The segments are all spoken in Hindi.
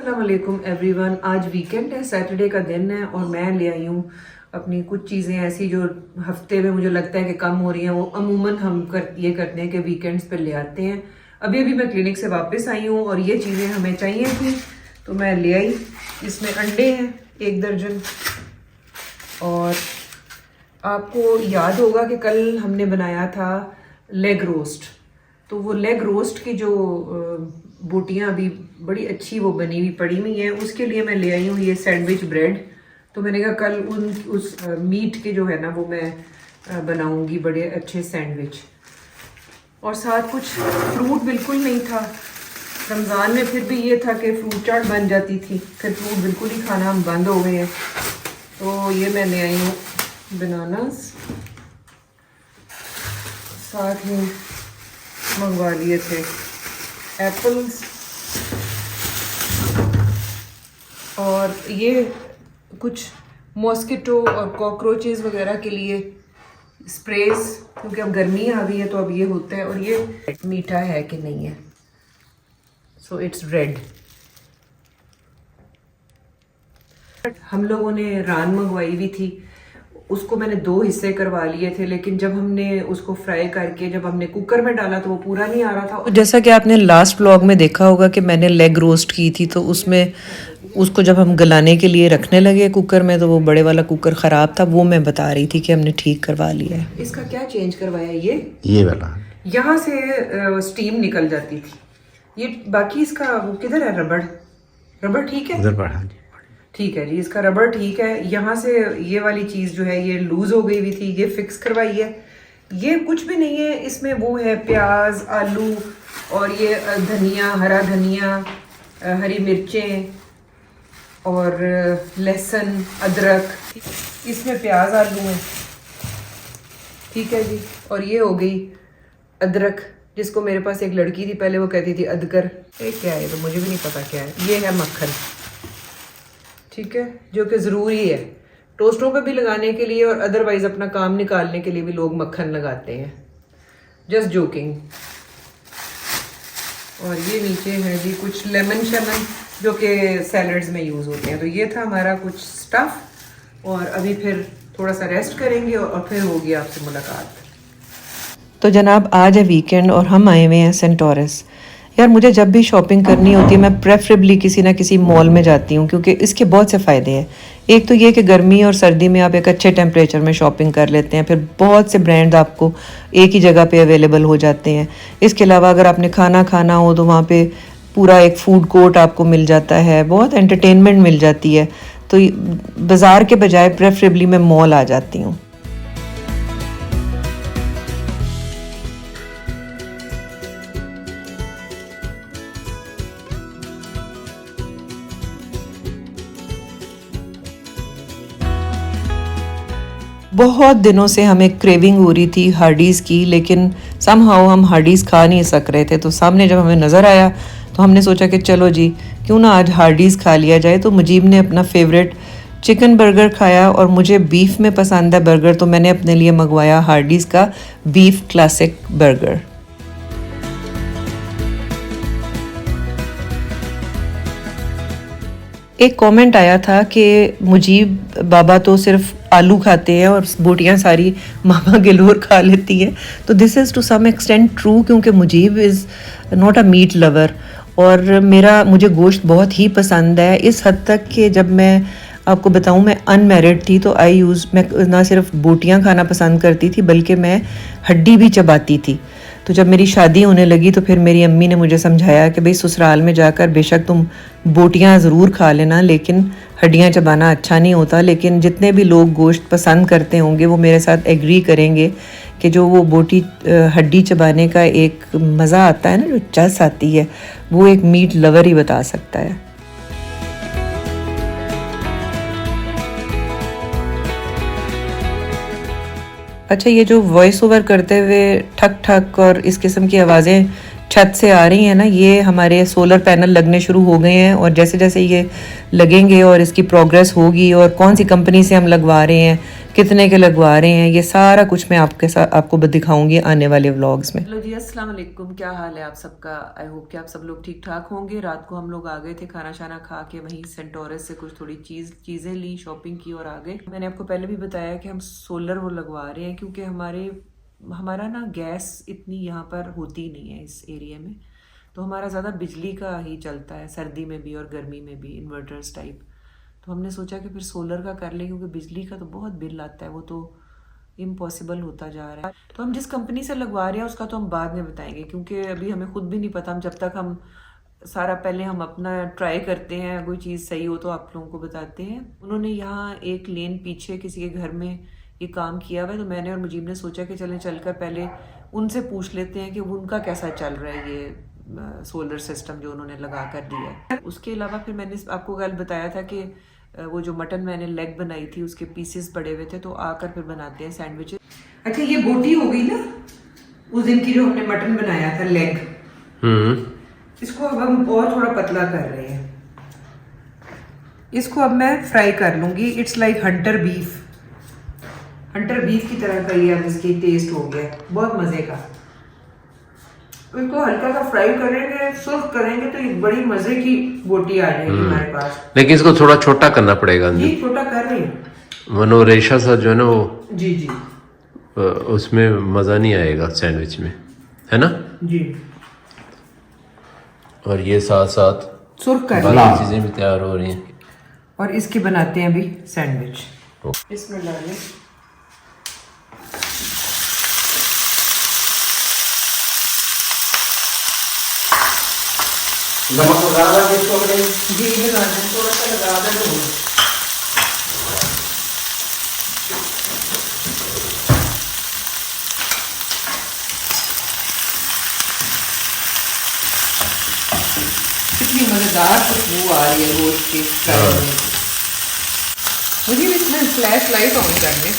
अस्सलाम वालेकुम एवरीवन। आज वीकेंड है, सैटरडे का दिन है और मैं ले आई हूँ अपनी कुछ चीज़ें ऐसी जो हफ्ते में मुझे लगता है कि कम हो रही हैं। वो अमूमन हम ये करते हैं कि वीकेंड्स पे ले आते हैं। अभी अभी मैं क्लिनिक से वापस आई हूँ और ये चीज़ें हमें चाहिए थी तो मैं ले आई। इसमें अंडे हैं 1 दर्जन और आपको याद होगा कि कल हमने बनाया था लेग रोस्ट, तो वो लेग रोस्ट की जो बोटियाँ अभी बड़ी अच्छी वो बनी हुई पड़ी हुई हैं, उसके लिए मैं ले आई हूँ ये सैंडविच ब्रेड। तो मैंने कहा कल उस मीट के जो है ना वो मैं बनाऊँगी बड़े अच्छे सैंडविच। और साथ कुछ फ्रूट बिल्कुल नहीं था रमज़ान में, फिर भी ये था कि फ्रूट चाट बन जाती थी, फिर फ्रूट बिल्कुल ही खाना हम बंद हो गए हैं। तो ये मैं ले आई हूँ बनानास, साथ ही मंगवा लिए थे एप्पल्स और ये कुछ मॉस्किटो और कॉकरोचेस वगैरह के लिए स्प्रेज, क्योंकि अब गर्मी आ गई है तो अब ये होता है। और ये मीठा है कि नहीं है, सो इट्स रेड। हम लोगों ने रान मंगवाई हुई थी, उसको मैंने 2 हिस्से करवा लिए थे, लेकिन जब हमने उसको फ्राई करके जब हमने कुकर में डाला तो वो पूरा नहीं आ रहा था। जैसा कि आपने लास्ट व्लॉग में देखा होगा कि मैंने लेग रोस्ट की थी, तो उसमें उसको जब हम गलाने के लिए रखने लगे कुकर में तो वो बड़े वाला कुकर ख़राब था, वो मैं बता रही थी कि हमने ठीक करवा लिया है। इसका क्या चेंज करवाया, ये वाला यहाँ से स्टीम निकल जाती थी ये, बाकी इसका वो किधर है, रबड़ ठीक है, ठीक है जी, इसका रबड़ ठीक है। यहाँ से ये वाली चीज़ जो है ये लूज़ हो गई हुई थी, ये फिक्स करवाई है। ये कुछ भी नहीं है, इसमें वो है प्याज, आलू और ये धनिया, हरा धनिया, हरी मिर्चें और लहसुन, अदरक। इसमें प्याज आलू है, ठीक है जी। और ये हो गई अदरक, जिसको मेरे पास एक लड़की थी पहले, वो कहती थी अदकर, क्या है तो मुझे भी नहीं पता क्या है। ये है मक्खन, ठीक है, जो कि ज़रूरी है टोस्टों पे भी लगाने के लिए और अदरवाइज अपना काम निकालने के लिए भी लोग मक्खन लगाते हैं, जस्ट जोकिंग। और ये नीचे है जी कुछ लेमन शेमन जो कि सैलड्स में यूज़ होते हैं। तो ये था हमारा कुछ स्टफ़ और अभी फिर थोड़ा सा रेस्ट करेंगे और फिर होगी आपसे मुलाकात। तो जनाब आज है वीकेंड और हम आए हुए हैं सेंटोरस। यार मुझे जब भी शॉपिंग करनी होती है मैं प्रेफरेबली किसी ना किसी मॉल में जाती हूँ, क्योंकि इसके बहुत से फ़ायदे हैं। एक तो ये कि गर्मी और सर्दी में आप एक अच्छे टेम्परेचर में शॉपिंग कर लेते हैं, फिर बहुत से ब्रांड्स आपको एक ही जगह पे अवेलेबल हो जाते हैं। इसके अलावा अगर आपने खाना खाना हो तो वहाँ पे पूरा एक फूड कोर्ट आपको मिल जाता है, बहुत एंटरटेनमेंट मिल जाती है। तो बाज़ार के बजाय प्रेफरेबली मैं मॉल आ जाती हूँ। बहुत दिनों से हमें क्रेविंग हो रही थी हार्डीज़ की, लेकिन समहाउ हम हार्डीज़ खा नहीं सक रहे थे। तो सामने जब हमें नज़र आया तो हमने सोचा कि चलो जी क्यों ना आज हार्डीज़ खा लिया जाए। तो मुजीब ने अपना फेवरेट चिकन बर्गर खाया और मुझे बीफ में पसंद है बर्गर, तो मैंने अपने लिए मंगवाया हार्डीज़ का बीफ क्लासिक बर्गर। एक कमेंट आया था कि मुजीब बाबा तो सिर्फ आलू खाते हैं और बोटियां सारी मामा गिलोर खा लेती हैं। तो this is to some extent true, क्योंकि Mujeeb is not a meat lover और मुझे गोश्त बहुत ही पसंद है, इस हद तक कि जब मैं आपको बताऊं मैं अनमैरिड थी तो मैं ना सिर्फ बोटियां खाना पसंद करती थी बल्कि मैं हड्डी भी चबाती थी। तो जब मेरी शादी होने लगी तो फिर मेरी अम्मी ने मुझे समझाया कि भाई ससुराल में जाकर बेशक तुम बोटियां ज़रूर खा लेना, लेकिन हड्डियां चबाना अच्छा नहीं होता। लेकिन जितने भी लोग गोश्त पसंद करते होंगे वो मेरे साथ एग्री करेंगे कि जो वो हड्डी चबाने का एक मज़ा आता है ना, जो चस आती है, वो एक मीट लवर ही बता सकता है। अच्छा, ये जो वॉइस ओवर करते हुए ठक ठक और इस किस्म की आवाज़ें छत से आ रही हैं ना, ये हमारे सोलर पैनल लगने शुरू हो गए हैं और जैसे जैसे ये लगेंगे और इसकी प्रोग्रेस होगी और कौन सी कंपनी से हम लगवा रहे हैं, कितने के लगवा रहे हैं, ये सारा कुछ मैं आपको दिखाऊंगी आने वाले व्लॉग्स में। हेलो जी, अस्सलाम वालेकुम, क्या हाल है आप सबका। आई होप कि आप सब लोग ठीक ठाक होंगे। रात को हम लोग आ गए थे खाना शाना खा के, वहीं सेंटोरस से कुछ थोड़ी चीज़ें ली, शॉपिंग की और आ गए। मैंने आपको पहले भी बताया कि हम सोलर वो लगवा रहे हैं क्योंकि हमारा ना गैस इतनी यहाँ पर होती नहीं है इस एरिया में, तो हमारा ज़्यादा बिजली का ही चलता है, सर्दी में भी और गर्मी में भी, इन्वर्टर्स टाइप। तो हमने सोचा कि फिर सोलर का कर लें क्योंकि बिजली का तो बहुत बिल आता है, वो तो इम्पॉसिबल होता जा रहा है। तो हम जिस कंपनी से लगवा रहे हैं उसका तो हम बाद में बताएंगे क्योंकि अभी हमें खुद भी नहीं पता। हम जब तक हम सारा पहले हम अपना ट्राई करते हैं, कोई चीज़ सही हो तो आप लोगों को बताते हैं। उन्होंने यहाँ एक लेन पीछे किसी के घर में ये काम किया हुआ है, तो मैंने और मुजीब ने सोचा कि चलकर पहले उनसे पूछ लेते हैं कि उनका कैसा चल रहा है ये सोलर सिस्टम जो उन्होंने लगा कर दिया है। उसके अलावा फिर मैंने आपको कल बताया था कि वो जो मटन मैंने लेग बनाई थी उसके पीसेस पड़े हुए थे, तो आकर फिर बनाते हैं सैंडविचेस। अच्छा, ये बोटी हो गई ना उस दिन की जो हमने मटन बनाया था लेग, इसको अब हम और थोड़ा पतला कर रहे हैं। इसको अब मैं फ्राई कर लूंगी। इट्स लाइक हंटर बीफ की तरह का ये अब इसकी टेस्ट हो गया, बहुत मजे का। इसको हल्का सा फ्राई करेंगे, सुर्ख करेंगे तो एक बड़ी मजे की बोटी आ जाएगी हमारे पास। लेकिन इसको थोड़ा छोटा करना पड़ेगा। जी छोटा कर रही हूँ। वनो रेशा सा जो है ना वो, जी जी, उसमें मजा नहीं आएगा सैंडविच में, है ना जी। और ये साथ साथ सुर्ख कर बाकी चीजें भी तैयार हो रही हैं और इसके बनाते हैं अभी सैंडविच। इसमें डालें नमक लगा दें इसको अपने। जी लगा दें, थोड़ा सा लगा दें। कितनी मजेदार खुशबू आ रही है गोश्त की। मुझे इसमें फ्लैश लाइट ऑन करने,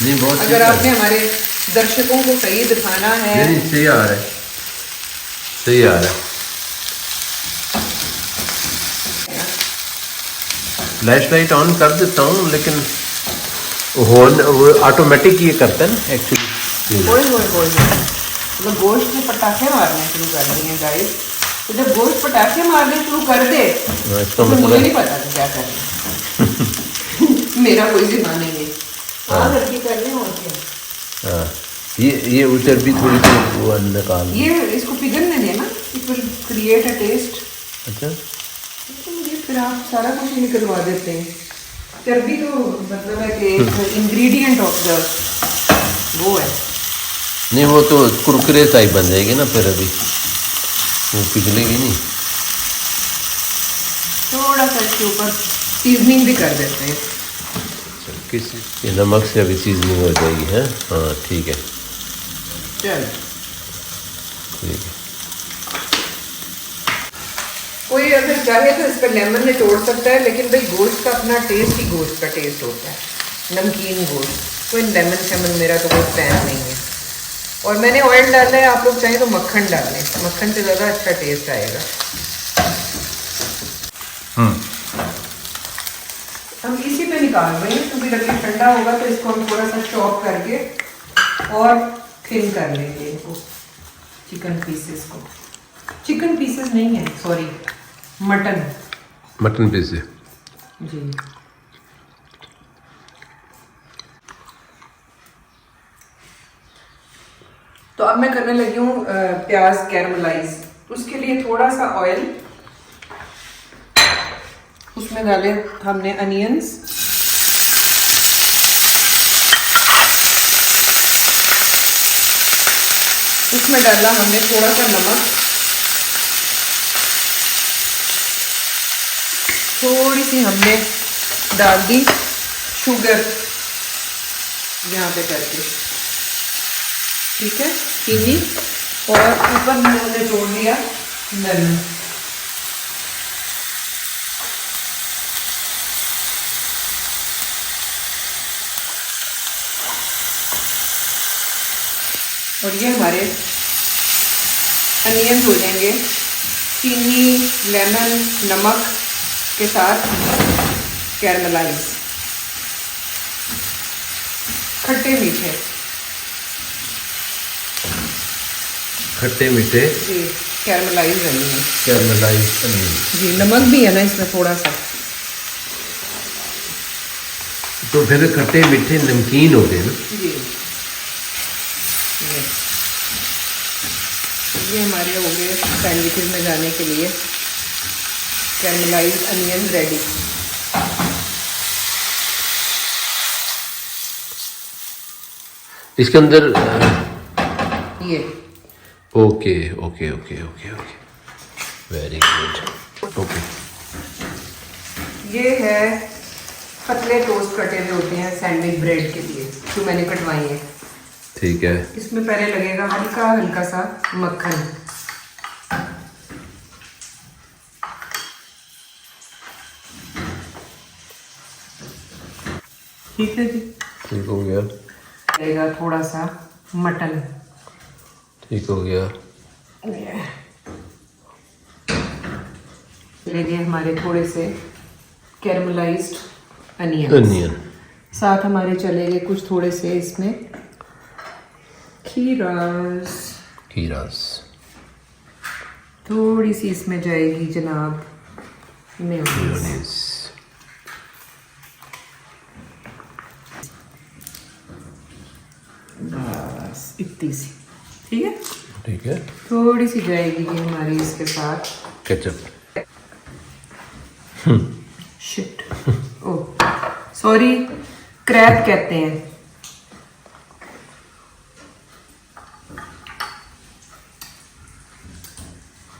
नहीं बहुत अगर आपने हमारे दर्शकों को सही दिखाना है। नहीं सही आ रहा है, सही आ रहा है। फ्लैश लाइट ऑन कर देता हूँ लेकिन वो ऑटोमेटिक ये करता है ना एक्चुअली। मतलब गोश्त में पटाखे मारने शुरू कर दिए गाइस। तो जब गोश्त पटाखे मारने शुरू कर दे तो मुझे नहीं पता कि क्या करना। मेरा कोई दिमाग नहीं है। हाँ लड़की करने होती है। हाँ ये उधर भी थोड़ी सी वो निकाल, ये इसको पिघलने देना, it will create a taste. अच्छा फिर आप सारा कुछ ही निकलवा देते हैं। चर्बी तो मतलब है कि इंग्रेडिएंट ऑफ द वो है। नहीं वो तो कुरकुरे टाइप बन जाएगी ना, फिर अभी वो पिघलेगी नहीं। थोड़ा सा इसके ऊपर सीजनिंग भी कर देते हैं। ये नमक से अभी सीजनिंग हो जाएगी है। हाँ ठीक है, चल ठीक है। कोई अगर चाहे तो इस पर लेमन निचोड़ सकता है, लेकिन भाई गोश्त का अपना टेस्ट ही गोश्त का टेस्ट होता है, नमकीन गोश्त। कोई लेमन शेमन मेरा तो कोई फैन नहीं है। और मैंने ऑयल डाला है, आप लोग चाहें तो मक्खन डालें, मक्खन से ज़्यादा अच्छा टेस्ट आएगा। हम इसी पे निकाल रहे हैं क्योंकि जब ये ठंडा होगा तो इसको हम थोड़ा सा चॉप करके और थिन कर लेंगे इनको, चिकन पीसेस नहीं है, सॉरी मटन पीस जी। तो अब मैं करने लगी हूँ प्याज कैरमलाइज। उसके लिए थोड़ा सा ऑयल, उसमें डाले हमने अनियंस, उसमें डाला हमने थोड़ा सा नमक, थोड़ी सी हमने डाल दी शुगर यहाँ पे करके, ठीक है, चीनी, और ऊपर हमने जोड़ दिया लेमन। और ये हमारे अनियन हो जाएंगे चीनी, लेमन, नमक के साथ कैरमलाइज। खट्टे मीठे खट्टे मीठे जी, कैरमलाइज अनियन। Caramelise onion. जी, नमक भी है ना इसमें थोड़ा सा। तो फिर खट्टे मीठे नमकीन हो गए ना। जी, ये हमारे हो गए सैंडविचेस में जाने के लिए कैरमलाइज अनियन रेडी। इसके अंदर ये okay okay okay okay okay, very good. Okay, ये है पतले टोस्ट कटे हुए होते हैं सैंडविच ब्रेड के लिए, जो मैंने कटवाई है। ठीक है। इसमें पहले लगेगा हल्का हल्का सा मक्खन। ठीक है जी। ठीक हो गया। लगेगा थोड़ा सा मटन। ठीक हो गया। लेंगे हमारे थोड़े से कैरमलाइज्ड अनियन। अनियन साथ हमारे चलेंगे कुछ थोड़े से इसमें खीरास। खीरास। थोड़ी सी इसमें जाएगी जनाब मेयोनीज। मेयोनीज। बस इतनी सी, ठीक है। ठीक है। थोड़ी सी जाएगी ये हमारी इसके साथ ketchup. Shit, oh sorry, crab कहते हैं।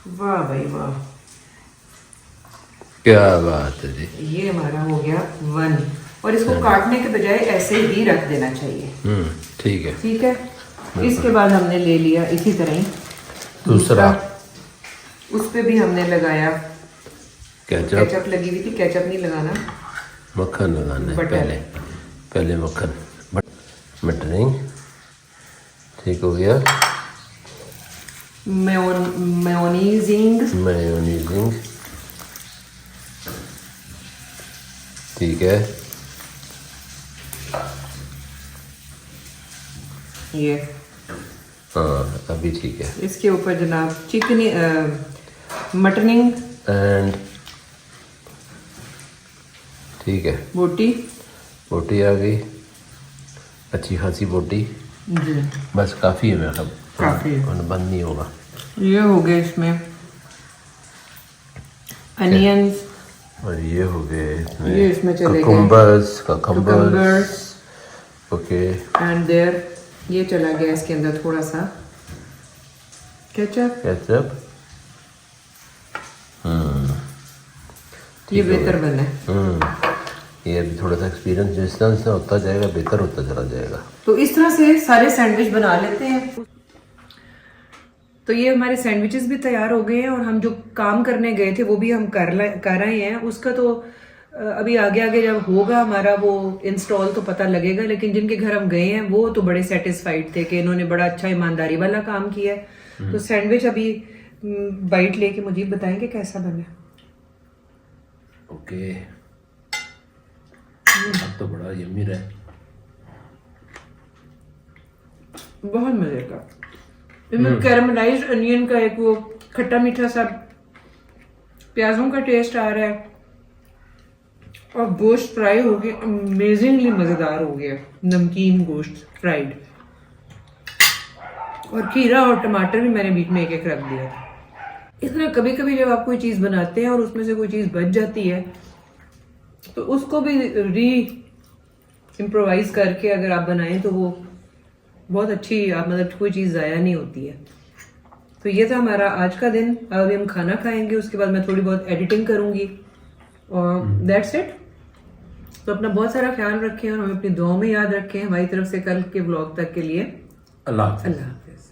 वाह भाई वाह, क्या बात है जी। ये हमारा हो गया 1। और इसको काटने के बजाय ऐसे ही रख देना चाहिए। ठीक है। ठीक है। इसके बाद हमने ले लिया इसी तरह ही दूसरा। उस पे भी हमने लगाया केचप। केचप लगी हुई थी, केचप नहीं लगाना, मक्खन लगाना है बटर। पहले मक्खन बटरिंग। ठीक हो गया। मेयोनीजिंग। मेयोनीजिंग। ठीक है। ये हाँ, अभी ठीक है। इसके ऊपर जनाब चिकन मटनिंग एंड ठीक है। बोटी। बोटी आ गई, अच्छी खासी बोटी। जी, बस काफ़ी है मेरा ख्याल। काफी है। और बंद नहीं होगा। ये हो गए इसमें अनियंस। और ये हो गए ये इसमें चले गए ककम्बर्स। ओके। एंड देयर ये चला गया इसके अंदर थोड़ा सा केचप। केचप। ये बेहतर बना है। ये अभी थोड़ा सा एक्सपीरियंस जिस तरह से होता जाएगा बेहतर होता चला जाएगा। तो इस तरह से सारे सैंडविच बना लेते हैं। तो ये हमारे सैंडविचेस भी तैयार हो गए हैं और हम जो काम करने गए थे वो भी हम कर रहे हैं। उसका तो अभी आगे आगे जब होगा हमारा वो इंस्टॉल तो पता लगेगा, लेकिन जिनके घर हम गए हैं वो तो बड़े सेटिस्फाइड थे कि इन्होंने बड़ा अच्छा ईमानदारी वाला काम किया है। तो सैंडविच अभी बाइट लेके मुझे बताएंगे कैसा बना। ओके। अब तो बड़ा यम्मी रहा है। बहुत मजे का। इसमें कैरमलाइज्ड अनियन का एक वो खट्टा मीठा सा प्याजों का टेस्ट आ रहा है और गोश्त फ्राई हो गया, अमेजिंगली मजेदार हो गया। नमकीन गोश्त फ्राइड और खीरा और टमाटर भी मैंने बीच में एक एक रख दिया था। इस तरह कभी कभी जब आप कोई चीज बनाते हैं और उसमें से कोई चीज बच जाती है तो उसको भी री इम्प्रोवाइज करके अगर आप बनाएं तो वो बहुत अच्छी, आप मतलब कोई चीज़ ज़ाया नहीं होती है। तो ये था हमारा आज का दिन। अभी हम खाना खाएंगे, उसके बाद मैं थोड़ी बहुत एडिटिंग करूंगी और दैट्स इट। तो अपना बहुत सारा ख्याल रखें और हमें अपनी दुआओं में याद रखें। हमारी तरफ से कल के व्लॉग तक के लिए अल्लाह हाफ़िज़। अल्लाह हाफ़िज़।